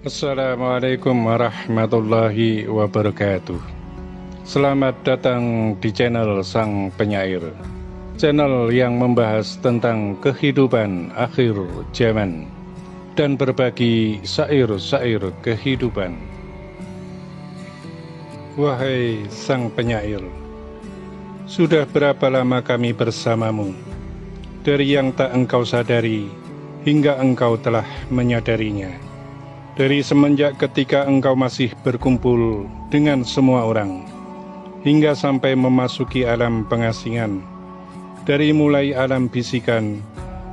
Assalamualaikum warahmatullahi wabarakatuh. Selamat datang di channel Sang Penyair, channel yang membahas tentang kehidupan akhir zaman dan berbagi syair-syair kehidupan. Wahai Sang Penyair, sudah berapa lama kami bersamamu, dari yang tak engkau sadari hingga engkau telah menyadarinya. Dari semenjak ketika engkau masih berkumpul dengan semua orang, hingga sampai memasuki alam pengasingan, dari mulai alam bisikan,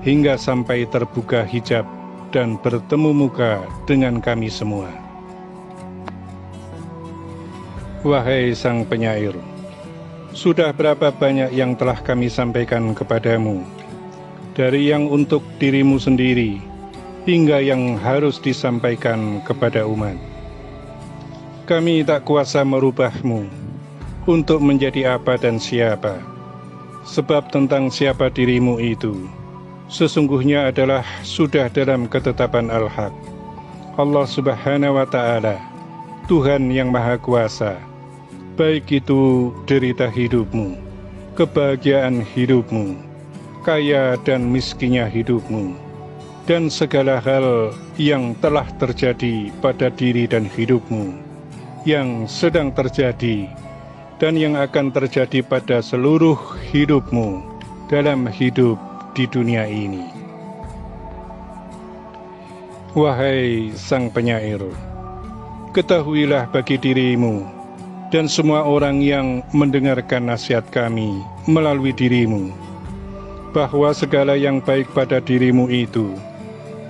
hingga sampai terbuka hijab dan bertemu muka dengan kami semua. Wahai Sang Penyair, sudah berapa banyak yang telah kami sampaikan kepadamu, dari yang untuk dirimu sendiri, hingga yang harus disampaikan kepada umat. Kami tak kuasa merubahmu untuk menjadi apa dan siapa, sebab tentang siapa dirimu itu sesungguhnya adalah sudah dalam ketetapan Al-Haq, Allah Subhanahu wa Ta'ala, Tuhan yang Maha Kuasa. Baik itu derita hidupmu, kebahagiaan hidupmu, kaya dan miskinnya hidupmu, dan segala hal yang telah terjadi pada diri dan hidupmu, yang sedang terjadi, dan yang akan terjadi pada seluruh hidupmu dalam hidup di dunia ini. Wahai Sang Penyair, ketahuilah bagi dirimu dan semua orang yang mendengarkan nasihat kami melalui dirimu, bahwa segala yang baik pada dirimu itu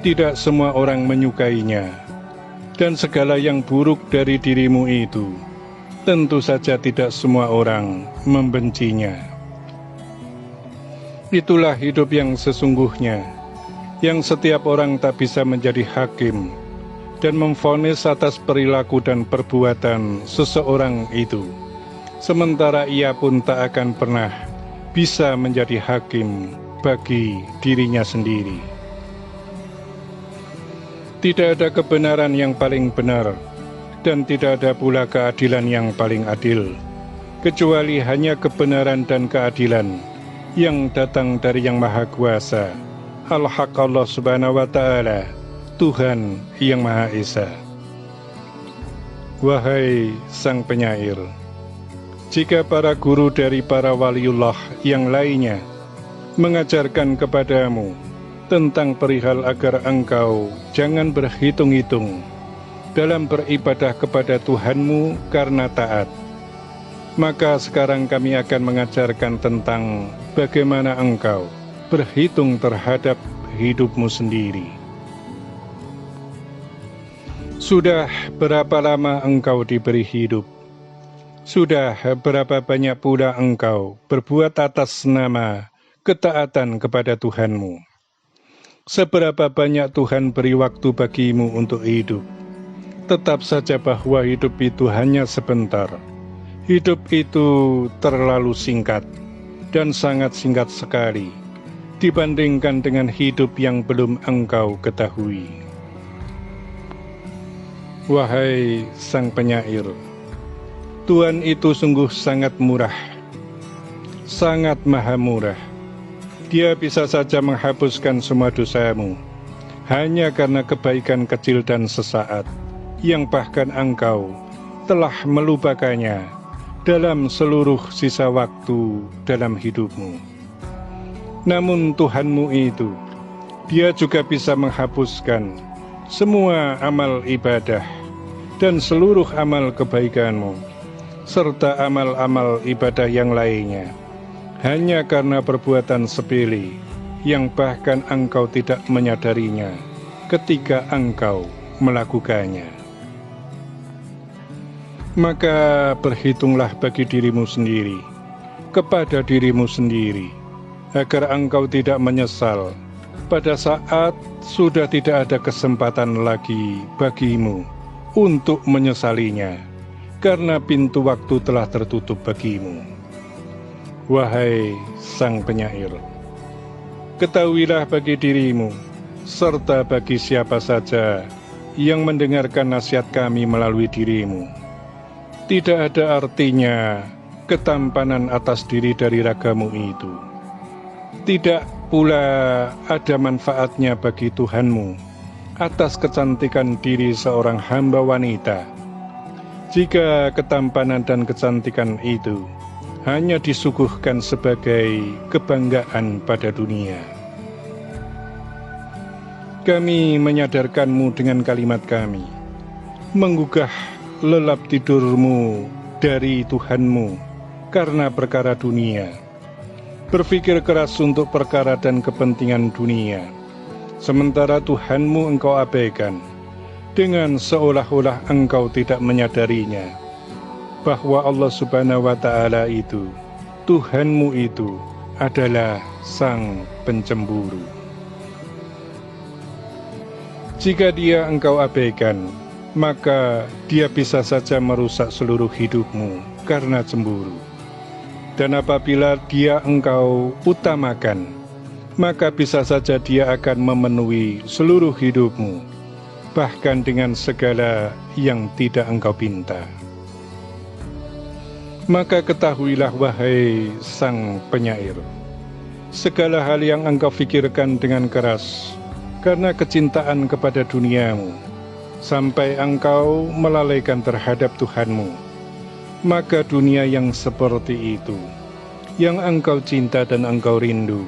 tidak semua orang menyukainya, dan segala yang buruk dari dirimu itu tentu saja tidak semua orang membencinya. Itulah hidup yang sesungguhnya, yang setiap orang tak bisa menjadi hakim dan memvonis atas perilaku dan perbuatan seseorang itu, sementara ia pun tak akan pernah bisa menjadi hakim bagi dirinya sendiri. Tidak ada kebenaran yang paling benar, dan tidak ada pula keadilan yang paling adil, kecuali hanya kebenaran dan keadilan yang datang dari Yang Maha Kuasa, Al-Haq, Allah Subhanahu wa Ta'ala, Tuhan yang Maha Esa. Wahai Sang Penyair, jika para guru dari para waliullah yang lainnya mengajarkan kepadamu tentang perihal agar engkau jangan berhitung-hitung dalam beribadah kepada Tuhanmu karena taat, maka sekarang kami akan mengajarkan tentang bagaimana engkau berhitung terhadap hidupmu sendiri. Sudah berapa lama engkau diberi hidup? Sudah berapa banyak pula engkau berbuat atas nama ketaatan kepada Tuhanmu? Seberapa banyak Tuhan beri waktu bagimu untuk hidup? Tetap saja bahwa hidup itu hanya sebentar. Hidup itu terlalu singkat, dan sangat singkat sekali dibandingkan dengan hidup yang belum engkau ketahui. Wahai Sang Penyair, Tuhan itu sungguh sangat murah, sangat maha murah. Dia bisa saja menghapuskan semua dosamu hanya karena kebaikan kecil dan sesaat, yang bahkan engkau telah melupakannya dalam seluruh sisa waktu dalam hidupmu. Namun Tuhanmu itu, Dia juga bisa menghapuskan semua amal ibadah dan seluruh amal kebaikanmu, serta amal-amal ibadah yang lainnya, hanya karena perbuatan sepele yang bahkan engkau tidak menyadarinya ketika engkau melakukannya. Maka berhitunglah bagi dirimu sendiri, kepada dirimu sendiri, agar engkau tidak menyesal pada saat sudah tidak ada kesempatan lagi bagimu untuk menyesalinya, karena pintu waktu telah tertutup bagimu. Wahai Sang Penyair, ketahuilah bagi dirimu serta bagi siapa saja yang mendengarkan nasihat kami melalui dirimu. Tidak ada artinya ketampanan atas diri dari ragamu itu. Tidak pula ada manfaatnya bagi Tuhanmu atas kecantikan diri seorang hamba wanita, jika ketampanan dan kecantikan itu hanya disuguhkan sebagai kebanggaan pada dunia. Kami menyadarkanmu dengan kalimat kami, menggugah lelap tidurmu dari Tuhanmu karena perkara dunia, berpikir keras untuk perkara dan kepentingan dunia, sementara Tuhanmu engkau abaikan, dengan seolah-olah engkau tidak menyadarinya, bahwa Allah Subhanahu wa Ta'ala itu, Tuhanmu itu, adalah Sang Pencemburu. Jika Dia engkau abaikan, maka Dia bisa saja merusak seluruh hidupmu karena cemburu. Dan apabila Dia engkau utamakan, maka bisa saja Dia akan memenuhi seluruh hidupmu, bahkan dengan segala yang tidak engkau pinta. Maka ketahuilah wahai Sang Penyair, segala hal yang engkau pikirkan dengan keras karena kecintaan kepada duniamu, sampai engkau melalaikan terhadap Tuhanmu, maka dunia yang seperti itu, yang engkau cinta dan engkau rindu,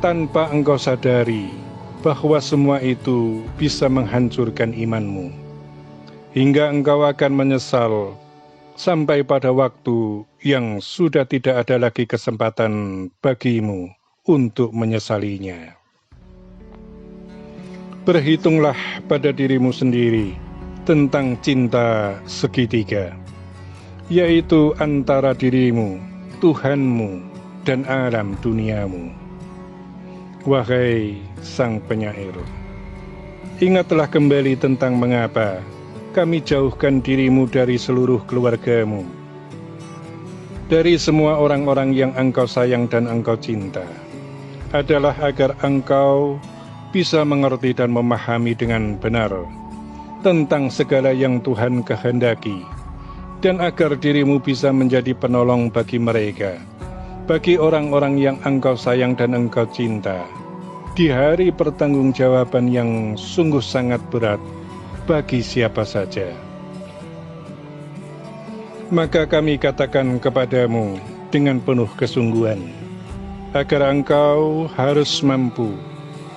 tanpa engkau sadari bahwa semua itu bisa menghancurkan imanmu, hingga engkau akan menyesal sampai pada waktu yang sudah tidak ada lagi kesempatan bagimu untuk menyesalinya. Berhitunglah pada dirimu sendiri tentang cinta segitiga, yaitu antara dirimu, Tuhanmu, dan alam duniamu. Wahai Sang Penyair, ingatlah kembali tentang mengapa kami jauhkan dirimu dari seluruh keluargamu, dari semua orang-orang yang engkau sayang dan engkau cinta, adalah agar engkau bisa mengerti dan memahami dengan benar tentang segala yang Tuhan kehendaki, dan agar dirimu bisa menjadi penolong bagi mereka, bagi orang-orang yang engkau sayang dan engkau cinta, di hari pertanggungjawaban yang sungguh sangat berat bagi siapa saja. Maka kami katakan kepadamu dengan penuh kesungguhan, agar engkau harus mampu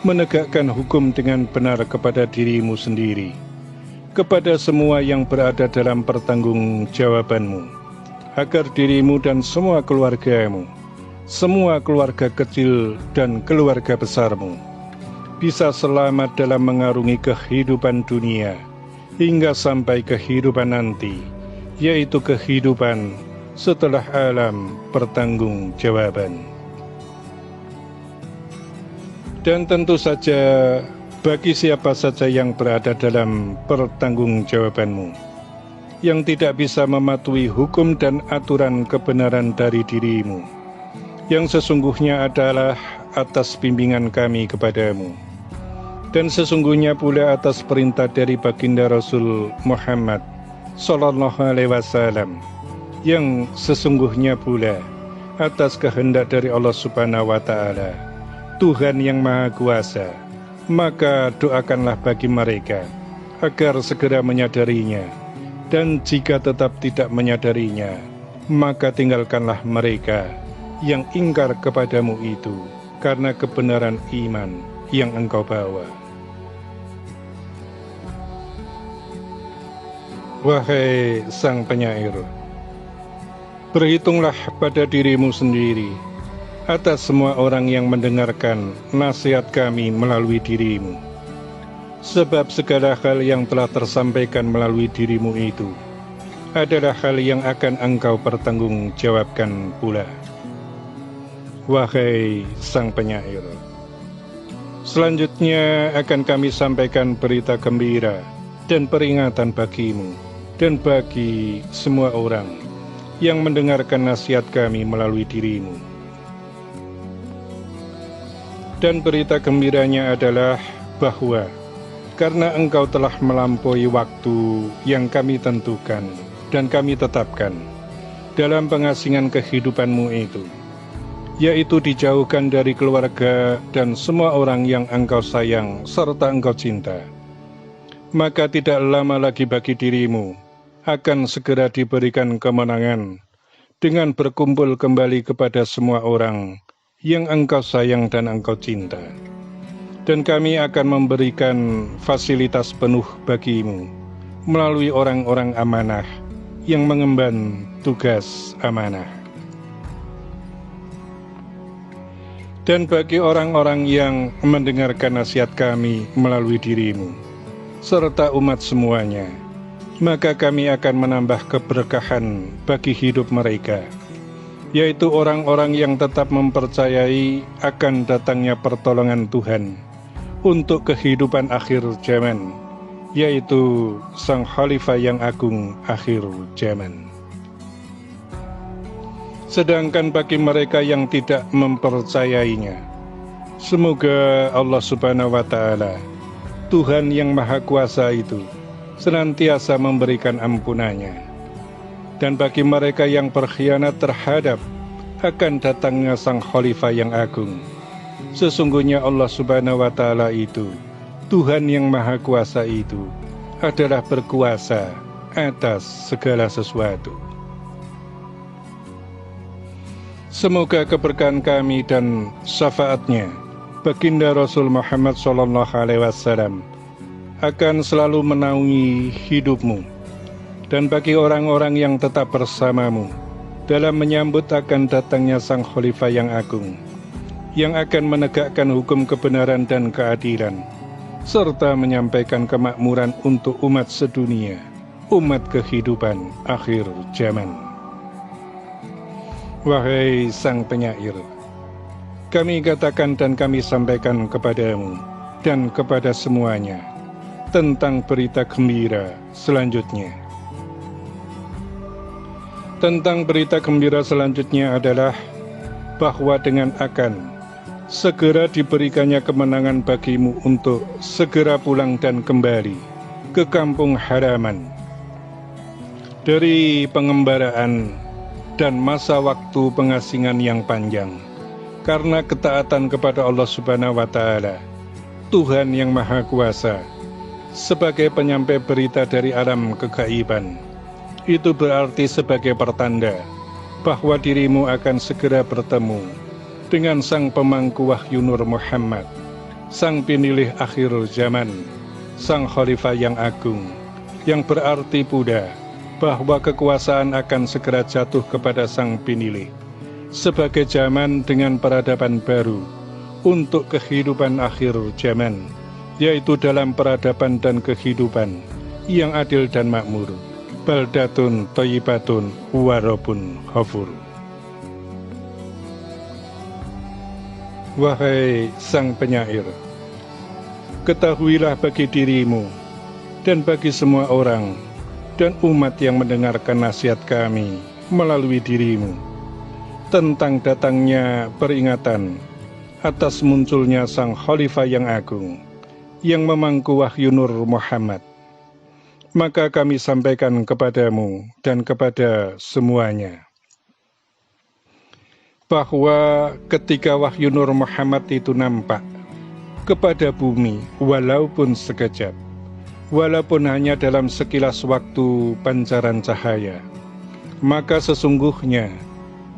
menegakkan hukum dengan benar kepada dirimu sendiri, kepada semua yang berada dalam pertanggungjawabanmu, agar dirimu dan semua keluargamu, semua keluarga kecil dan keluarga besarmu, bisa selamat dalam mengarungi kehidupan dunia, hingga sampai kehidupan nanti, yaitu kehidupan setelah alam pertanggungjawaban. Dan tentu saja bagi siapa saja yang berada dalam pertanggungjawabanmu, yang tidak bisa mematuhi hukum dan aturan kebenaran dari dirimu, yang sesungguhnya adalah atas bimbingan kami kepadamu, dan sesungguhnya pula atas perintah dari baginda Rasul Muhammad Sallallahu Alaihi Wasallam, yang sesungguhnya pula atas kehendak dari Allah Subhanahu wa Ta'ala, Tuhan yang Maha Kuasa, maka doakanlah bagi mereka agar segera menyadarinya, dan jika tetap tidak menyadarinya, maka tinggalkanlah mereka yang ingkar kepadamu itu karena kebenaran iman yang engkau bawa. Wahai Sang Penyair, berhitunglah pada dirimu sendiri atas semua orang yang mendengarkan nasihat kami melalui dirimu, sebab segala hal yang telah tersampaikan melalui dirimu itu adalah hal yang akan engkau pertanggungjawabkan pula. Wahai Sang Penyair, selanjutnya akan kami sampaikan berita gembira dan peringatan bagimu dan bagi semua orang yang mendengarkan nasihat kami melalui dirimu. Dan berita gembiranya adalah bahwa karena Engkau telah melampaui waktu yang kami tentukan dan kami tetapkan dalam pengasingan kehidupan-Mu itu, yaitu dijauhkan dari keluarga dan semua orang yang Engkau sayang serta Engkau cinta. Maka tidak lama lagi bagi dirimu akan segera diberikan kemenangan dengan berkumpul kembali kepada semua orang yang Engkau sayang dan Engkau cinta. Dan kami akan memberikan fasilitas penuh bagimu melalui orang-orang amanah yang mengemban tugas amanah. Dan bagi orang-orang yang mendengarkan nasihat kami melalui dirimu, serta umat semuanya, maka kami akan menambah keberkahan bagi hidup mereka, yaitu orang-orang yang tetap mempercayai akan datangnya pertolongan Tuhan untuk kehidupan akhir zaman, yaitu Sang Khalifah yang Agung akhir zaman. Sedangkan bagi mereka yang tidak mempercayainya, semoga Allah Subhanahu wa Ta'ala, Tuhan yang Maha Kuasa itu, senantiasa memberikan ampunannya. Dan bagi mereka yang berkhianat terhadap akan datangnya Sang Khalifah yang Agung, sesungguhnya Allah Subhanahu wa Ta'ala itu, Tuhan yang Maha Kuasa itu, adalah berkuasa atas segala sesuatu. Semoga keberkahan kami dan syafaatnya baginda Rasul Muhammad SAW akan selalu menaungi hidupmu, dan bagi orang-orang yang tetap bersamamu dalam menyambut akan datangnya Sang Khalifah yang Agung, yang akan menegakkan hukum kebenaran dan keadilan, serta menyampaikan kemakmuran untuk umat sedunia, umat kehidupan akhir zaman. Wahai Sang Penyair, kami katakan dan kami sampaikan kepadamu dan kepada semuanya tentang berita gembira selanjutnya. Tentang berita gembira selanjutnya adalah bahwa dengan akan segera diberikannya kemenangan bagimu untuk segera pulang dan kembali ke kampung halaman dari pengembaraan dan masa waktu pengasingan yang panjang, karena ketaatan kepada Allah Subhanahu wa Ta'ala, Tuhan yang Maha Kuasa, sebagai penyampai berita dari alam kegaiban. Itu berarti sebagai pertanda bahwa dirimu akan segera bertemu dengan Sang Pemangku Wahyu Nur Muhammad, Sang Penilih akhir zaman, Sang Khalifah yang Agung, yang berarti pula bahwa kekuasaan akan segera jatuh kepada Sang Penilih sebagai zaman dengan peradaban baru untuk kehidupan akhir zaman, yaitu dalam peradaban dan kehidupan yang adil dan makmur, baldatun thayyibatun wa rabbun ghafur. Wahai Sang Penyair, ketahuilah bagi dirimu dan bagi semua orang dan umat yang mendengarkan nasihat kami melalui dirimu tentang datangnya peringatan atas munculnya Sang Khalifah yang Agung, yang memangku wahyu Nur Muhammad. Maka kami sampaikan kepadamu dan kepada semuanya bahwa ketika wahyu Nur Muhammad itu nampak kepada bumi walaupun sekejap, walaupun hanya dalam sekilas waktu pancaran cahaya, maka sesungguhnya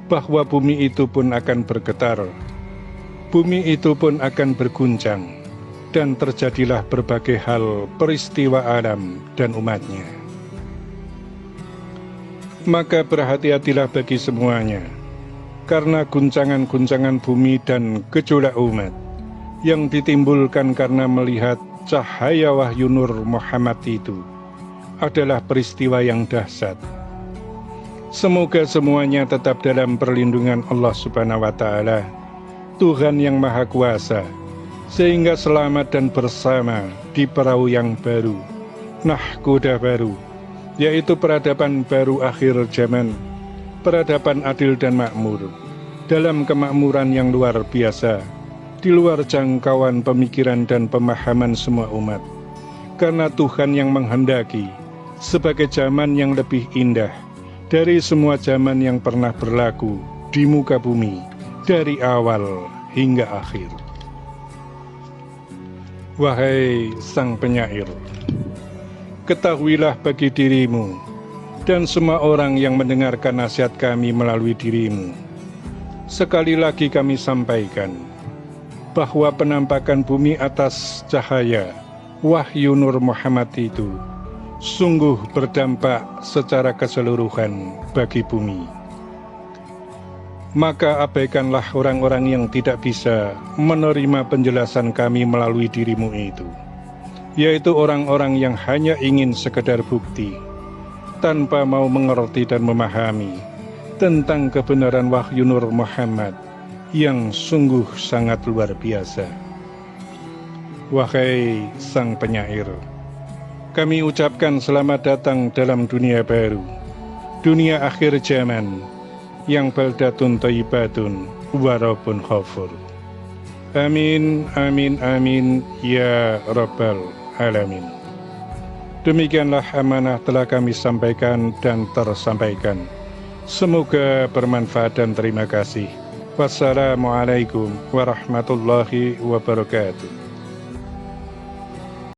bahwa bumi itu pun akan bergetar, bumi itu pun akan berguncang, dan terjadilah berbagai hal peristiwa alam dan umatnya. Maka berhati-hatilah bagi semuanya, karena guncangan-guncangan bumi dan gejolak umat yang ditimbulkan karena melihat cahaya wahyu Nur Muhammad itu adalah peristiwa yang dahsyat. Semoga semuanya tetap dalam perlindungan Allah Subhanahu wa Ta'ala, Tuhan yang Maha Kuasa, sehingga selamat dan bersama di perahu yang baru, nahkoda baru, yaitu peradaban baru akhir zaman, peradaban adil dan makmur, dalam kemakmuran yang luar biasa, di luar jangkauan pemikiran dan pemahaman semua umat, karena Tuhan yang menghendaki sebagai zaman yang lebih indah dari semua zaman yang pernah berlaku di muka bumi dari awal hingga akhir. Wahai Sang Penyair, ketahuilah bagi dirimu dan semua orang yang mendengarkan nasihat kami melalui dirimu, sekali lagi kami sampaikan bahwa penampakan bumi atas cahaya wahyu Nur Muhammad itu sungguh berdampak secara keseluruhan bagi bumi. Maka abaikanlah orang-orang yang tidak bisa menerima penjelasan kami melalui dirimu itu, yaitu orang-orang yang hanya ingin sekedar bukti, tanpa mau mengerti dan memahami tentang kebenaran wahyu Nur Muhammad yang sungguh sangat luar biasa. Wahai Sang Penyair, kami ucapkan selamat datang dalam dunia baru, dunia akhir zaman, yang baldatun thayyibatun wa rabbun ghafur. Amin, amin, amin, ya Rabbal Alamin. Demikianlah amanah telah kami sampaikan dan tersampaikan. Semoga bermanfaat dan terima kasih. Wassalamualaikum warahmatullahi wabarakatuh.